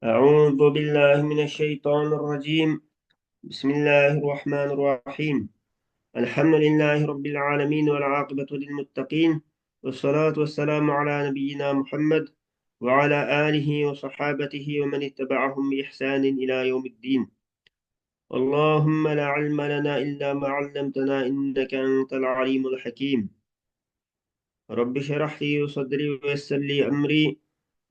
أعوذ بالله من الشيطان الرجيم. بسم الله الرحمن الرحيم. الحمد لله رب العالمين والعاقبة للمتقين، والصلاة والسلام على نبينا محمد وعلى آله وصحابته ومن اتبعهم بإحسان إلى يوم الدين. اللهم لا علم لنا إلا ما علمتنا إنك أنت العليم الحكيم. رب اشرح لي صدري ويسر لي أمري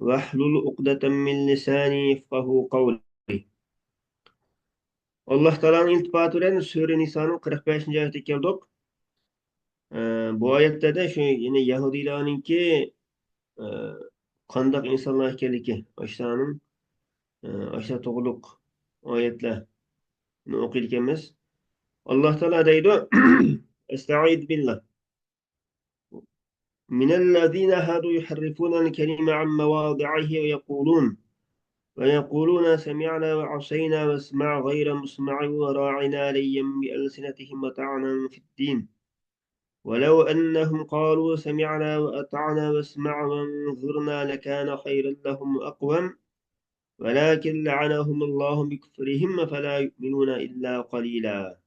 واحلل عقدة من لساني يفقه قولي. Allah Teala'nın iltifatı ile Sure Nisa'nın 45. ayeti keldik. Bu ayette de şu yine Yahudilerninki e, kandak insanlar ekanligi aşağının aşağı to'g'riliq oyatlarni o'qir ekanmiz. Alloh taolo deydi: Estaiz billah. من الذين هادوا يحرفون الكلمة عن مواضعه ويقولون سمعنا وعصينا واسمع غير مسمع وراعنا ليا بألسنتهم وطعنا في الدين ولو أنهم قالوا سمعنا وأطعنا واسمع وانظرنا لكان خيرا لهم وأقوم ولكن لعنهم الله بكفرهم فلا يؤمنون إلا قليلا.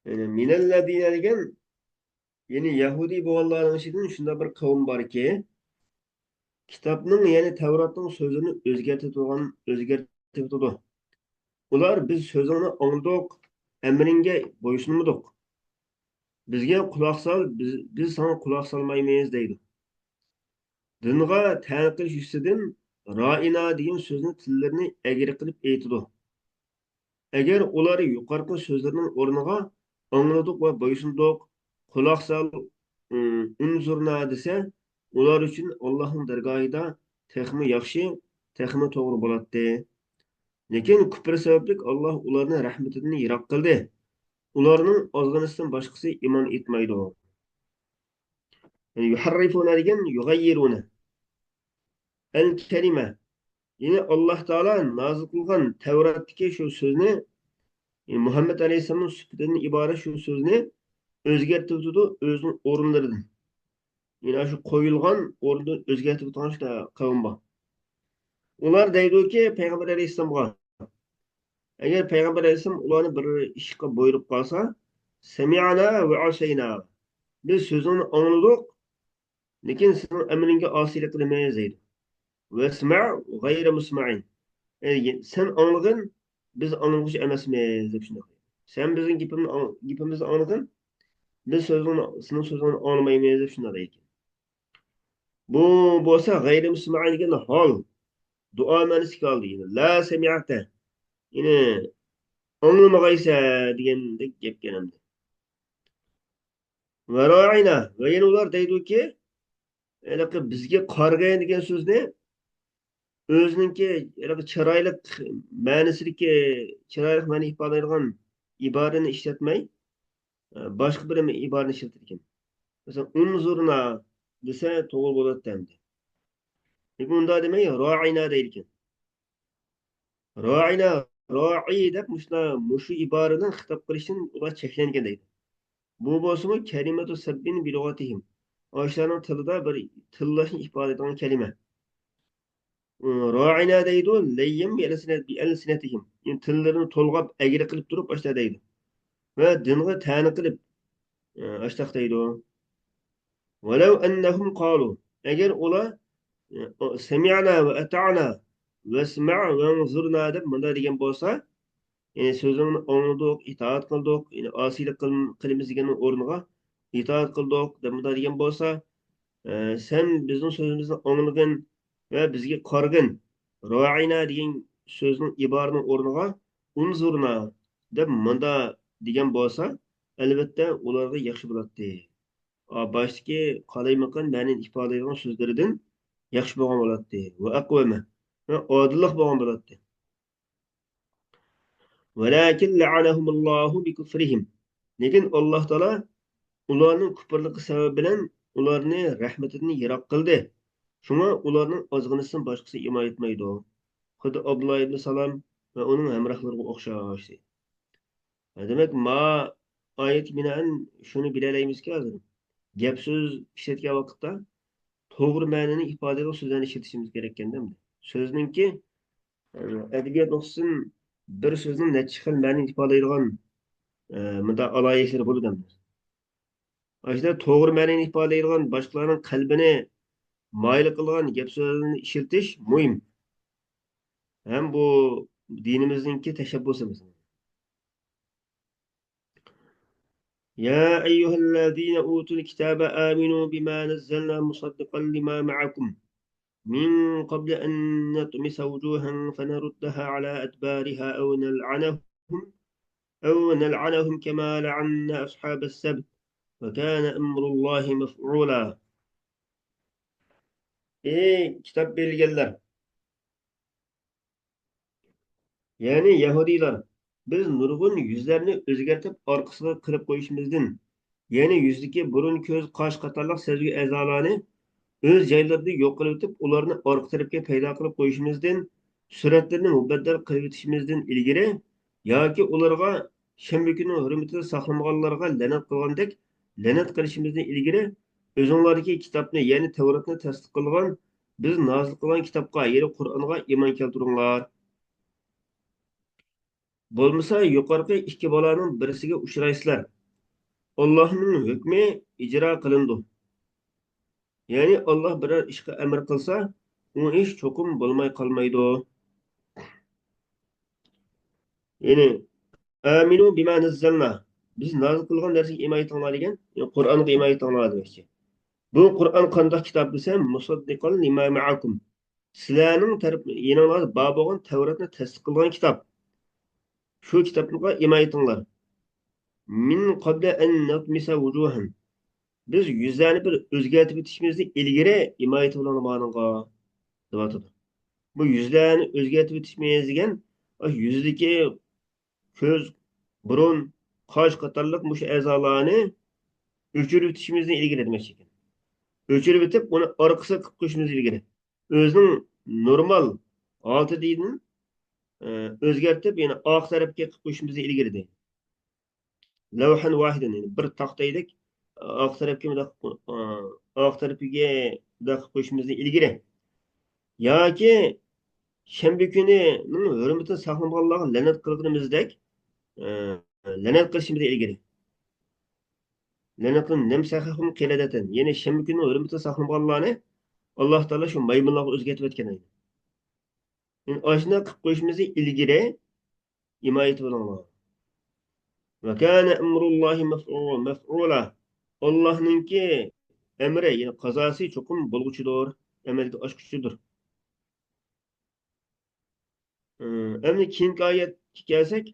Yani minellezine degan yani Yahudi bo'lganlarning ichidan shunday bir qavm borki, kitobning ya'ni Tavratning so'zini o'zgartib o'tadi. Ular biz so'zingni angladik, amringga bo'ysunmadik. Bizga quloq sol, biz sana quloq solmaymiz deydi. Dinga tanqish ustidan roina degan so'zni tillarini egri qilib aytidi. Agar ular yuqorqi so'zlarning o'rniga angladik va bo'ysundik, quloq sol, unzurna desa, ular uchun Allohning dargohida texmi yaxshi, texmi to'g'ri bo'ladi. Lekin kufr sababli Alloh ularni rahmatidan yiroq qildi. Ularning ozg'inisidan boshqasi iymon etmaydi. Yani yuharrifuna degan yug'ayyiruna el kalima. Yine Allah Teala nazil kılgan Tevrat'taki şu sözünü Muhammed Aleyhisselam'ın sübütünden ibaret şu sözünü özgertip tutu özünün orunlarıdır. Yine şu koyulgan orunda özgertip tutan şu kavim var. Onlar deydi ki Peygamber Aleyhisselam'a eğer Peygamber Aleyhisselam ulanı bir işe buyurup kalsa semi'ana ve aseyna biz sözünü anladık lakin senin emrine asilik kılmayız deydi. Ve esma' gayre musma'in. Sen anladın, biz anlamış emasmiz deb shunday. Sen bizning gapimizni anladın, biz senin sözünü anlamaymiz deb shunday ekan. Bu bo'lsa g'ayrimusma' degan hol duo ma'nosiga oldi. La sami'ta. Yine anglamag'aysa degandek gapga endi. Va ra'ina va yana ular deydiki, bizga qarg'ayin degan so'zni o'zininki chiroyli ma'nosidagi chiroyli ma'no ifodalaydigan iborani ishlatmay boshqa bir iborani ishlatar ekan. Mesela unzurna dese to'g'ri bo'ladi demdi. Lekin unda demay ro'ina deydigan. Ro'ina ro'i deb mushu iboradan xitob qilishdan ular cheklangan deydi. Bu bo'lsa kalimatu sabbin bi lughatihim. Oshlarning tilida bir tillashni ifoda etadigan kalima. Ro'ina deydi layyim bi alsinatihim. Yani tillarini to'lg'ab agri qilib turib oshlar deydi. Va dinga ta'ni qilib oshtaq deydi. Walau annahum qalu agar ular semi'na ve eta'na vesma' ve anzurna deb bunday degan bo'lsa, yani so'zini angladik, itoat qildik, yani osiylik qilamiz degan o'rniga itoat qildik deb bunday degan bo'lsa, sen bizning so'zimizni anglagin va bizga qargin. Ro'ina degan so'zning iboraning o'rniga unzurna deb munda degan bo'lsa, albatta ularga yaxshi bo'ladi. Baştaki qalaymaqan ma'ni ifodalaydigan so'zlaridan yaxshi bo'lgan bo'ladi va aqvama va odillik bo'lgan bo'ladi. Valakin la'anahumullohu bi kufrihim. Lekin Alloh taolo ularning kufrligi sababi bilan ularni rahmatidan yiroq qildi. Shunga ularning ozg'inisidan boshqasi iymon etmaydi. Xuddi Abdulloh ibn Salom va uning hamrohlariga o'xshash. Demak, oyat bilan shuni bilalaymiz-ki, hozir gap so'z ishlatgan vaqtda to'g'ri ma'noni ifodalagan so'zlarni ishlatishimiz kerak ekanda. so'zningki adabiyot nuqsin bir so'zning necha xil ma'ni ifodalaydigan bunda alayishlar bo'ladi. Aslida to'g'ri ma'noni ifodalaydigan boshqalarning qalbini mayli qilgan gap so'zlarni ishiltish muhim. Hem bu dinimizdeki teşebbüsümüz. Ya eyyühellezine utul kitabe aminu bima nazzalna musaddiqan lima ma'akum min qabli en netmisa vucuhen feneruddaha ala edbariha ev nel'anahum kema la'anna ashabes sebt ve kâne emrullahi mef'ula. Ey kitap bilgiler, yani Yahudiler, biz nurgun yüzlerini özgertip arkasına kırıp koyuşumuzdan, yani yüzdeki burun, köz, kaş katarlıq sezgi ezalarını öz jaylarida yo'q qilib o'tib, ularni orqa tarafga paydo qilib qo'yishimizdan, suratlarni mubaddal qilib o'tishimizdan ilgari yoki ularga shanba kuni hurmatini saqlamaganlarga la'nat qilgandek la'nat qilishimizdan ilgari o'zinglardagi kitobni, ya'ni Tavratni tasdiq qilgan biz nozil qilgan kitobga, ya'ni Qur'onga iymon keltiringlar. Bo'lmasa yuqorqi ikki baloning birisiga uchraysizlar. Allohning hukmi ijro qilindi. Ya'ni Alloh biror ishga amr qilsa, u ish cho'qim bo'lmay qolmaydi. Ya'ni aminu bima nazzalna. Biz nozil qilgan narsaga iymon etinglar degan, Qur'onga iymon etinglar demoqchi. Bu Qur'on qanday kitob desa, musaddiqan lima ma'akum. Sizlarning taraf yaningizda bor bo'lgan Tavratni tasdiq qilgan kitob. Shu kitobga iymon etinglar. Min qabla an natmisa wujuhan. Biz yuzlarni bir o'zgartib o'tishimizni ilgari iymon etinglarga deb. Bu yüzlerini o'zgartib o'tishmaymiz degan, yuzdagi ko'z, burun, qosh qatorliq mush a'zolarni o'chirib o'tishimizni ilgari demoqchi ekan. O'chirib o'tib, uni orqasiga qilib qo'yishimiz ilgari. O'zining normal oltidini o'zgartib, yana oq tarafga qilib qo'yishimizni ilgari deydi. Lavhan vahidan, bir taqtaydek oq tarafga oq tarafiga qilib qo'yishimizni ilgari. Yoki shanba kunining hurmatini saqlamaganlarga la'nat qilganimizdek la'nat qilishimiz ilgari. La'nat qilib namsahum qiladatan. Ya'ni shanba kuni hurmatini saqlamaganlarni Alloh taolo shu maymunlarga o'zgartib o'tgan edi. Yani ashuna qilib qo'yishimiz ilgari imoyat bo'linglar. Va kana amrullohi maf'ula. Allohningki amri, ya'ni qazosi cho'qim bo'lguchidir, amalga oshguchidir. Endi keyingi oyatga kelsak,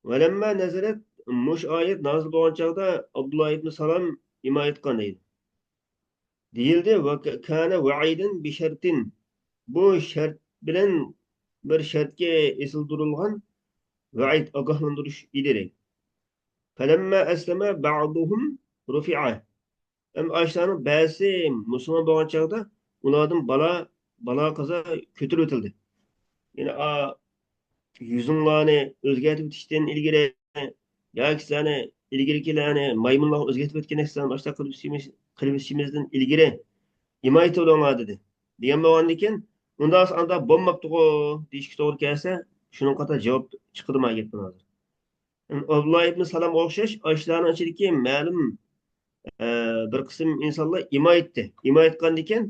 valamma nazarat mush oyat nozil bo'lgan chog'da Abdulloh ibn Salom imo etgan deydi. Deyildi va kana vaidin bi shartin. Bu shart bilan bir shartga esildirilgan vaid ogohlantirish edi. Falamma aslama ba'duhum rufi'a. Hem aşağının ba'zi musulmon bo'lgan chog'da ulardan balo qazo ko'tarib o'tildi. Ya'ni yuzinglarni o'zgartib o'tishdan ilgari yoki sizlarni ilgarikilarni maymunlar o'zgartib o'tgan sizlarni boshqa qilib ishimizdan ilgari himoya bo'linglar dedi. Degan bo'lgandan keyin unda bo'lmabdi-ku deyishga to'g'ri kelsa, shuning qator javob chiqdimi gapdan hozir. Abdulloh ibn Salom o'xshash ashlarning ichidagi ma'lum bir qism insonlar imo etdi. Imo etgandan keyin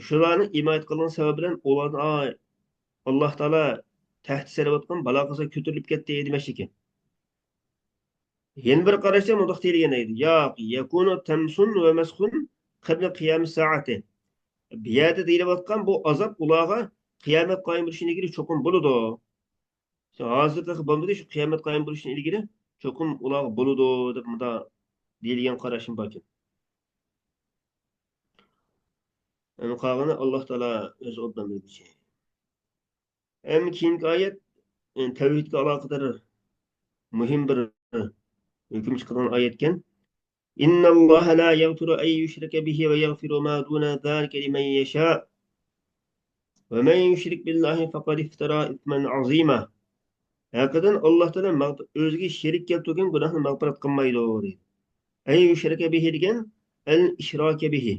shularni imo etganning sababi bilan ularni Alloh taolo tahdid sarayotgan balo qazo ko'tarilib ketdi demoqchi ekan. Yana bir qarashda mundoq deyilgan edi. Yo'q, yakunu tamsun va masxun qabla qiyam soati. Bu yerda deyilayotgan bu azob ularga qiyomat qoyim bo'lishini ilgari cho'qim bo'ladi. Hozirda bo'lmadi, shu qiyomat qoyim bo'lishini ilgari cho'qim ularga bo'ladi deb bunda deyilgan qarashim bor ekan. Qolgani Alloh taolo o'zi obdan bilguchi. Hem keyingi oyat tavhidga aloqador muhim bir hukm chiqargan oyat ekan. Innalloha la yaghfiru an yushraka bihi va yaghfiru ma duna zalika liman yasha. Va man yushrik billahi faqad iftara ithman azima. Hakikaten Alloh taolo o'ziga sherik keltirgan gunohni mag'firat qilmaydi deydi. An yushraka bihi degan al ishraka bihi.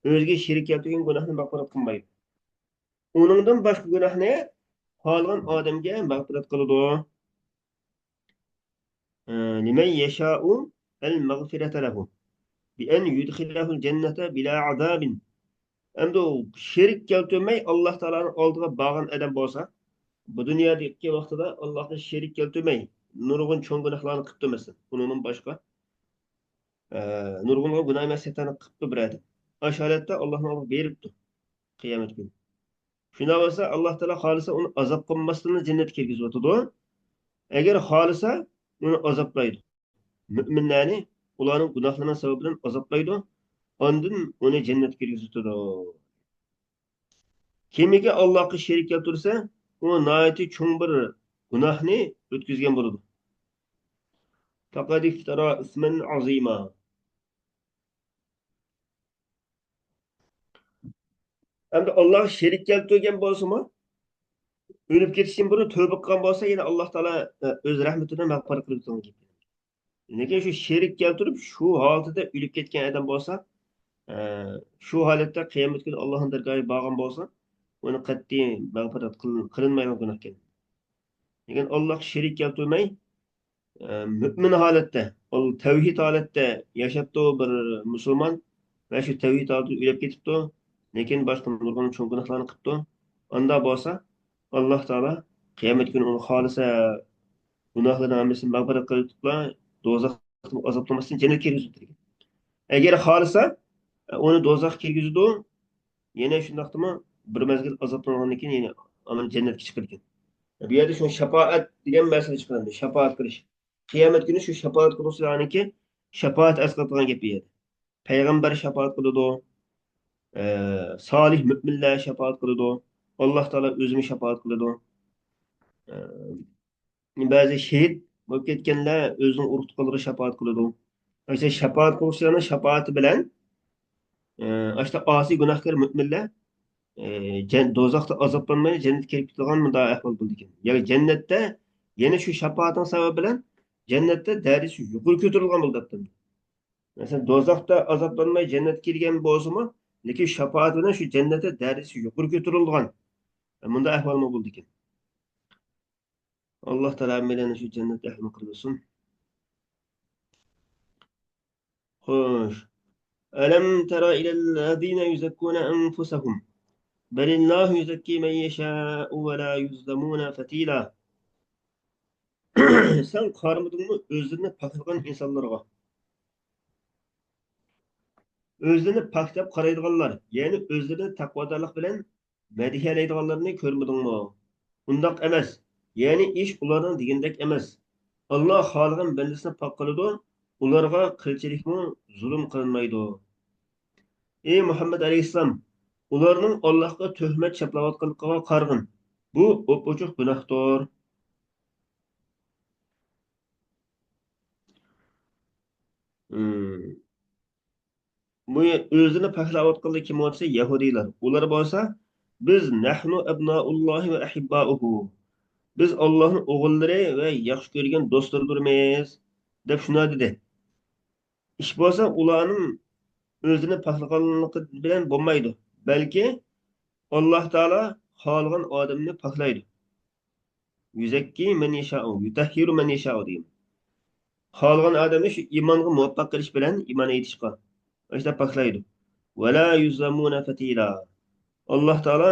O'ziga sherik keltirgan gunohni mag'firat qilmaydi. Onundan başka günah ne? Halgan adamga mağfiret kılıdı. Limen yeşâ'u el mağfirete lehu. Bi en yudhilehul cennete bila azabin. Endi o şerik keltirmey Allah Teala'nın aldığı bağın eden bolsa, bu dünyadaki vaqtida Allah'a şerik keltirmey nurgun çoğun günahlarını kıptı demesin. Bunun başka nurgun günah emasiyetlerini kıptı bir adam. Aşağıda Allah'ın alıp beripti kıyamet günü. Şuna varsa Allah Teala halisa onu azap kılmasını cennet kirgiz otudu. Eğer halisa onu azaplaydı. Müminlerini ularning günahlarının sebebinden azaplaydı. Ondan onu cennet kirgiz otudu. Kimiki Allah'a şerik keltirse, o nayeti çoğun bir günahni ötküzgen buludu. Fakat iftara ismen azima. Hem de Allah şerik keltirgen bolsa mı? Ölüp ketişten bunu tövbe kılgan bolsa yine Allah Teala öz rahmetinden mağfiret kılıp tutan gibi. Lekin şu şerik keltirip şu halatda ölüp ketken adam bolsa, şu halatda kıyamet günü Allah'ın dergahı bağlan bolsa, onu qat'iy mağfiret kılınmayan günah ekan. Lekin Allah şerik keltirmey mümin halatda, o tevhid halatda yaşaptı bir Müslüman ve şu tevhid halatda ölüp ketipti. Lekin başka nurgun çoğun günahlarını kıptı. Onda bolsa Allah Teala kıyamet günü onu halisa günahlarını hammasini mağfiret kılıpla dozaq azaplamasını cennet kirgizdi. Eğer halisa onu dozaq kirgizdi, yine şundaqtımı bir mezgil azaplangandan keyin yine onu cennetga chiqargan. Bu yerda şu şefaat degan masala chiqadi. Şefaat qilish. Qiyomat kuni shu şefaat qiluvchilarniki şefaat asqatgan gap bu yerda. Payg'ambar şefaat qiladi, solih mo'minlar şefaat qiladi, Alloh taolo o'zimi şefaat qiladi. Ba'zi shahid bo'lib ketganlar o'zining urug'liqlari şefaat qiladi. O'sha şefaat qiluvchilarning shafaati bilan ashta osiy gunohkor mo'minlar do'zaxda azoblanmay jannatga kirib ketadigan bunday ahvol bo'ldi ekan. Ya'ni jannatda yana shu shafoating sababi bilan jannatda darajasi yuqori ko'tarilgan bo'ldi. Masalan, do'zaxda azoblanmay jannatga kirgan bo'lsa-mu, lekin shafoat bilan shu jannatda darajasi yuqori ko'tarilgan. Bunday ahvol bo'ldi ekan. Alloh taolo meni shu jannatda ahli qilsin. Xo'sh. Alam tara ilal ladina yuzakkuna anfusahum balillahu yuzakki man yasha'u wa la yuzlamuna fatila. Sen qarmidingmi o'zini paklagan insonlarga? O'zini paklab qaraydiganlar, ya'ni o'zini taqvodorlik bilan madihalaydiganlarni ko'rmadingmi? Undaq emas. Ya'ni ish ularning degandek emas. Alloh xohlagan bandasini pok qiladi, ularga qilchilikmi zulm qilinmaydi. Ey Muhammad alayhissalom, ularning Allohga tuhmat chaplayotganligiga qarg'in. Bu o'p-ochiq gunohdir. Hmm. Bu o'zini poklayotganlar kim bo'lsa yahudiylar. Ular bo'lsa biz nahnu abnaullohi va ahibbauhu. Biz Allohning o'g'illari va yaxshi ko'rgan do'stlardirmiz deb shuna dedi. Ish bo'lsa ularning o'zini poklaganligi bilan bo'lmaydi. Balki Alloh taolo xohlagan odamni poklaydi. Yuzakki man yasha'u, yutahhiru man yasha'u degan. Xohlagan odamni shu iymonga muvaffaq qilish bilan iymon etishga işte poklaydi. Va la yuzlamuna fatila. Alloh taolo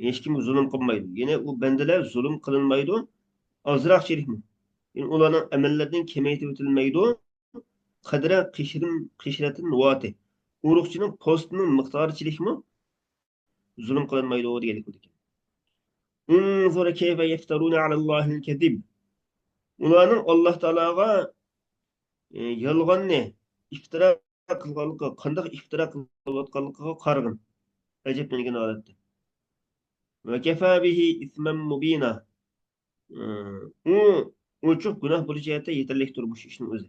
hech kimga zulm qilmaydi. Yine u bandalar zulm qilinmaydi. Ozroq chirikmi. Yani ularning amallaridan kamaytirib o'tilmaydi. Qadra qishratin vati. Urug'chining postining miqdorichilikmi zulm qilinmaydi deganlik bo'ldi. Unzur kayfa yaftaruna alallohil kadib. Ularning Alloh taologa yolg'onni iftira qilganligi, qanday iftira qilayotganligiga qarag'in. Ajablangan holatda. Va kafa bihi isman mubina. U ochiq gunoh bo'lishi jihatda yetarli turmush ishning o'zi.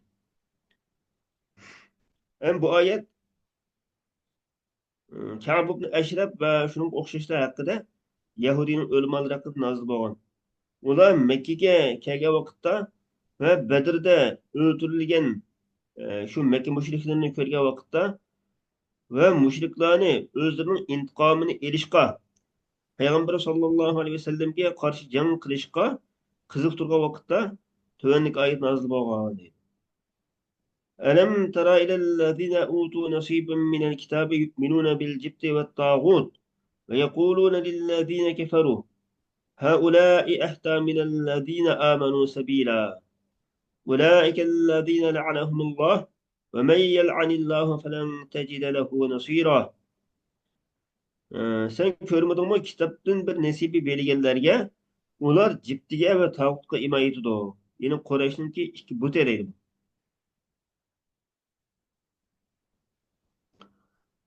Hem bu oyat Ka'b ibn Ashraf va shunga o'xshashlar haqida Yahudiyning o'limalari haqida nozil bo'lgan. Ular Makkaga kelgan vaqtda va Badrda o'ldirilgan shu Makka mushriklarini ko'rgan vaqtda va mushriklarni o'zlarining intiqomini elishga, payg'ambar sollallohu alayhi vasallamga qarshi jang qilishga qiziq turgan vaqtda tuvandagi oyat nozil bo'lgan. ألم تر إلى الذين أوتوا نصيبا من الكتاب يؤمنون بالجبت والطاغوت ويقولون للذين كفروا هؤلاء أهدى من الذين آمنوا سبيلا أولئك الذين لعنهم الله ومن يلعن الله فلن تجد له نصيرا. Sen görmedin mi kitaptan bir nesibi belirgenlerge ular ciptige ve tağutga ima etidu. Yani Kureyş'inki iki but ereydi.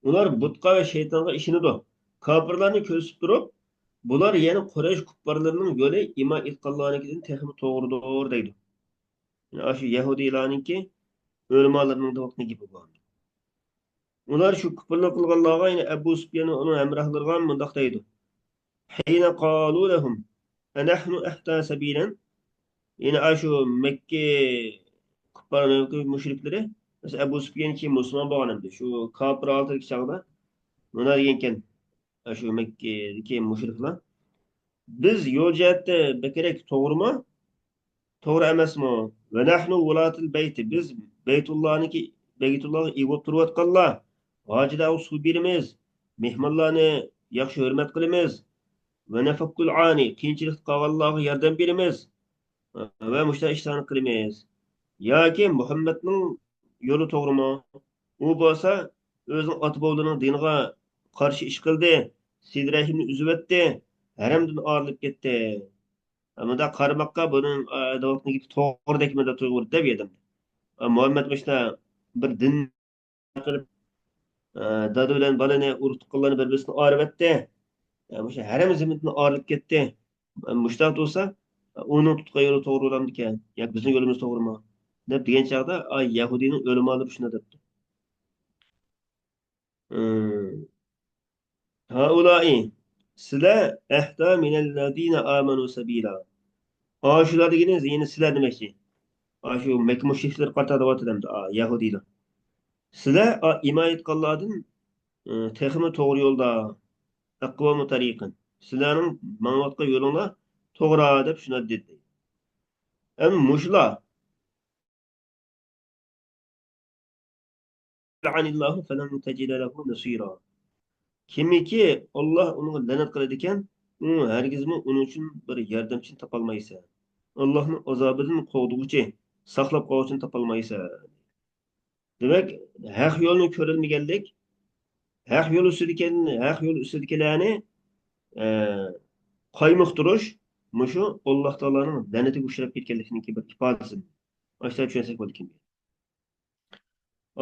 Ular butqa ve şeytanga işinidu. Kapırlarını kösüp durup bular yani Kureyş kupparlarının göle ima etkallarınkinden tehmi doğrudur deydi. Yani şu Yahudilaninki ölümalarının da vakti gibi bu. Ular şu kupparlar kılganlarga yani Ebu Süfyan'ın onun emrahlarına mındak deydi. Hine qalu lehum enahnu ehta sebilen. Yani şu Mekke kuppar Mekke müşrikleri mesela Ebu Süfyan ki Müslüman bağlandı. Şu kapır altı çağda bunlar yenken şu Mekke'deki müşrikler biz yol cihette bekerek doğru mu? Doğru emasmı? Ve nahnu vulatul beyti. Biz Beytullah'ı iyi bolup turuyotganlar. Hacıda su birimiz. Mehmanlarını yaxşı hürmet kılımız. Ve nefakkul ani. Kiyinçilik qağallarga yardım birimiz. Ve müşteri işlerini kılımız. Yoki Muhammedning yo'li to'g'rimi? U bo'lsa, o'zining ota-bovlarining diniga qarshi ish qildi, sidrahimni uzib o'tdi, haramdan ayrilib ketdi. Bunda qaramoqqa buning davlatniki to'g'ridekmi deb to'g'ri deb yedim. Muhammad mishna bir din qilib dada bilan bolani urug' tuqqanlarni bir-birisidan ayirib o'tdi. O'sha haram zimmidan ayrilib ketdi. Mushtaq bo'lsa, uning tutgan yo'li to'g'ri bo'lamdikan, yoki bizning yo'limiz to'g'rimi? Deb degan chog'da Yahudiyning o'limi olib shuni debdi. Haulai sizlar ehda minellezine amanu sabila. Shular degeniz yeni sizlar demoqchi. Shu Makka mushriklar qatorida o'tadimdi, Yahudiylar. Sizlar iymon etganlardan texmi to'g'ri yo'lda, aqvamu tariqan. Sizlarning mang'otgan yo'linglar to'g'ri deb shuni dedi. Am mushlar la'anillahu falan tajida lahu nasira. Kimiki Alloh unga la'nat qiladi ekan, u hargizmi uning uchun bir yordamchi topolmaysan. Allohning azobidan qo'g'dug'ichi, saqlab qoluvchini topolmaysan. Demak, haq yo'lni ko'rilmaganlik, haq yo'l ustidagilarni e, qoymoqtirish mushu Alloh taolaning la'natiga uchrab ketganligining bir ifodasi. Ashta tushunsak bo'ladi.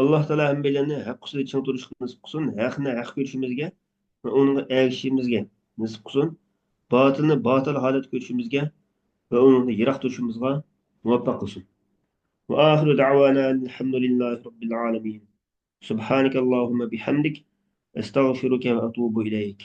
Alloh taolo hammalarni haq ustida ching turishni nasib qilsin, haqni haq ko'rishimizga va unga ergishishimizga nasib qilsin. Botilni botil holat ko'rishimizga va undan yiroq turishimizga muvaffaq qilsin. Va oxiru da'vana alhamdulillahi robbil alamin. Subhanakallahumma bihamdik astagfiruka va atubu ilayk.